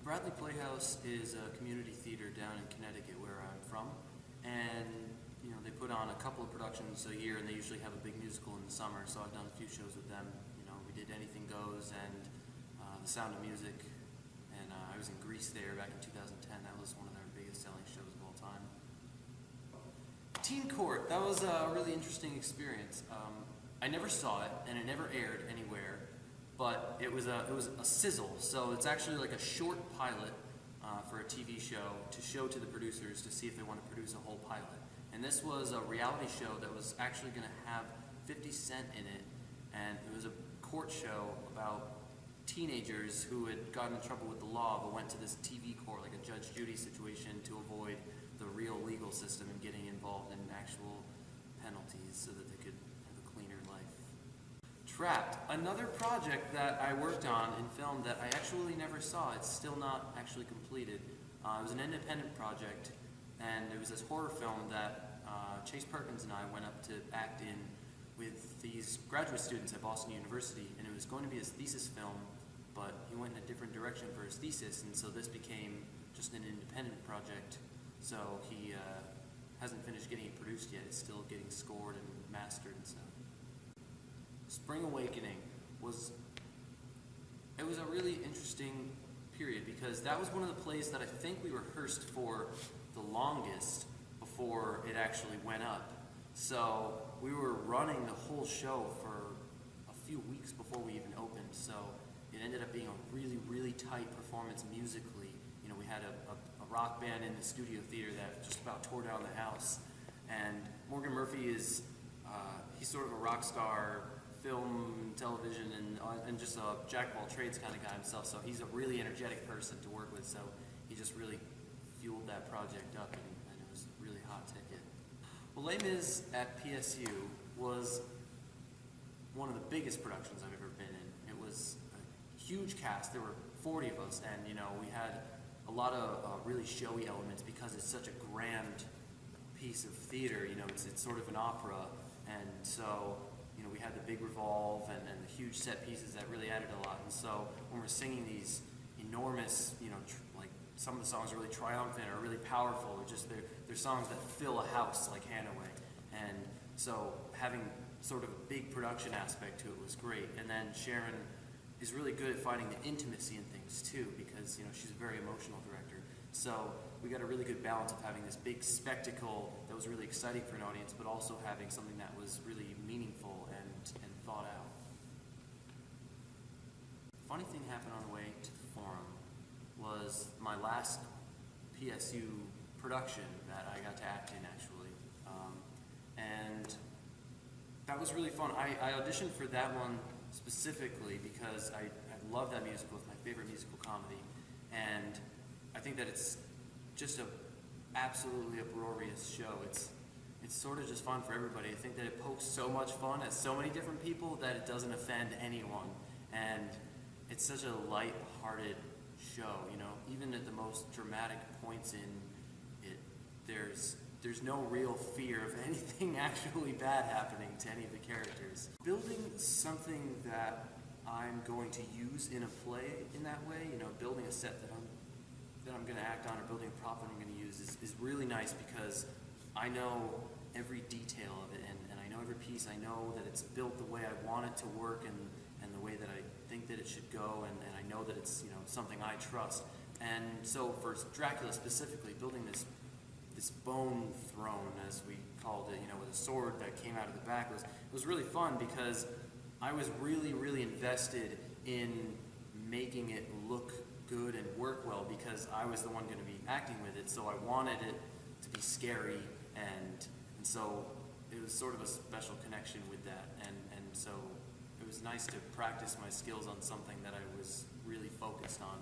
Bradley Playhouse is a community theater down in Connecticut where I'm from, and they put on a couple of productions a year, and they usually have a big musical in the summer, so I've done a few shows with them. We did Anything Goes and The Sound of Music, and I was in Greece there back in 2010. That was one of their biggest selling shows of all time. Teen Court, that was a really interesting experience. I never saw it, and it never aired anywhere, but it was a sizzle. So it's actually like a short pilot for a TV show to show to the producers to see if they want to produce a whole pilot. And this was a reality show that was actually going to have 50 Cent in it, and it was a court show about teenagers who had gotten in trouble with the law but went to this TV court, like a Judge Judy situation, to avoid the real legal system and getting involved in actual penalties so that they could have a cleaner life. Trapped, another project that I worked on in film that I actually never saw. It's still not actually completed. It was an independent project, and it was this horror film that Chase Perkins and I went up to act in with these graduate students at Boston University, and it was going to be his thesis film, but he went in a different direction for his thesis, and so this became just an independent project. So he hasn't finished getting it produced yet. It's still getting scored and mastered and stuff. Spring Awakening was a really interesting period because that was one of the plays that I think we rehearsed for the longest before it actually went up. So we were running the whole show for a few weeks before we even opened. So it ended up being a really, really tight performance musically. We had a rock band in the studio theater that just about tore down the house. And Morgan Murphy is, he's sort of a rock star, film, television, and just a jack of all trades kind of guy himself. So he's a really energetic person to work with. So he just really fueled that project up, and it was a really hot ticket. Well, Les Mis at PSU was one of the biggest productions I've ever been in. It was a huge cast. There were 40 of us, and we had a lot of really showy elements because it's such a grand piece of theater. It's sort of an opera, and so we had the big revolve and the huge set pieces that really added a lot. And so when we're singing these enormous, like some of the songs are really triumphant or really powerful, or just they're songs that fill a house like Hanaway. And so having sort of a big production aspect to it was great. And then Sharon is really good at finding the intimacy in things too, because she's a very emotional director. So we got a really good balance of having this big spectacle that was really exciting for an audience, but also having something that was really meaningful and thought out. Funny thing happened on the way to the forum was my last PSU production that I got to act in actually, and that was really fun. I auditioned for that one specifically because I love that musical. It's my favorite musical comedy, and I think that it's just a absolutely uproarious show. It's sort of just fun for everybody. I think that it pokes so much fun at so many different people that it doesn't offend anyone, and it's such a light-hearted show. Even at the most dramatic points in it, there's no real fear of anything actually bad happening to any of the characters. Building something that I'm going to use in a play in that way, building a set that I'm going to act on, or building a prop that I'm going to use is really nice because I know every detail of it, and I know every piece. I know that it's built the way I want it to work and the way that I think that it should go, and I know that it's something I trust. And so for Dracula specifically, building this bone throne, as we called it, with a sword that came out of the back, was really fun because I was really, really invested in making it look good and work well because I was the one going to be acting with it, so I wanted it to be scary, and so it was sort of a special connection with that, and so it was nice to practice my skills on something that I was really focused on